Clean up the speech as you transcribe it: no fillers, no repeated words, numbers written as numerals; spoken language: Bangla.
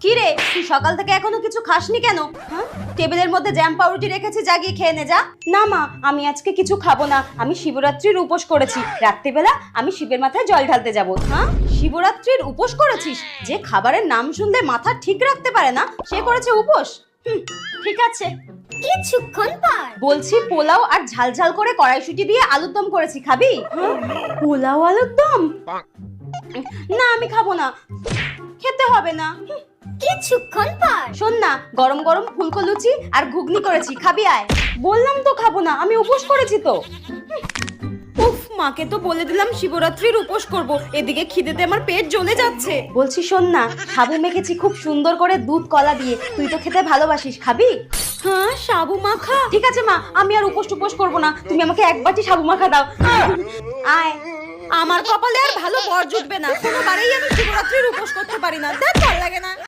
কি রে, তুই সকাল থেকে এখনো কিছু খাসনি কেন? হ্যাঁ, টেবিলের মধ্যে জ্যাম পাউরুটি রেখেছি, জাগিয়ে খেয়ে নে যা। না মা, আমি আজকে কিছু খাবো না, আমি শিবরাত্রির উপোস করেছি। রাত্রিবেলা আমি শিবের মাথায় জল ঢালতে যাব। হ্যাঁ, শিবরাত্রির উপোস করেছিস? যে খাবারের নাম শুনলে মাথা ঠিক রাখতে পারে না সে করেছে উপোস। ঠিক আছে, কিছুক্ষণ পর বলছি পোলাও আর ঝাল ঝাল করে কড়াইশুঁটি দিয়ে আলুর দম করেছি, খাবি? পোলাও আলুর দম? না আমি খাবো না, খেতে হবে না। কিছুক্ষণ পর শোন না, গরম গরম ফুলকো লুচি আর ঘুগনি করেছি, খাবি আয়। বললাম তো খাবো না, আমি উপোস করেছি তো। উফ, মাকে তো বলে দিলাম শিবরাত্রির উপোস করব, এদিকে খিদেতে আমার পেট জ্বলে যাচ্ছে। বলছি শোন না, সাবু মেখেছি খুব সুন্দর করে দুধ কলা দিয়ে, তুই তো খেতে ভালোবাসিস, খাবি? হ্যাঁ, সাবু মাখা? ঠিক আছে মা, আমি আর উপোস টুপোস করবো না, তুমি আমাকে এক বাটি সাবু মাখা দাও। আয়। আমার কপালে আর ভালো বর জুটবে না, কোনোবারেই আমি শিবরাত্রির উপোস করতে পারি না, দেখ ভালো লাগে না।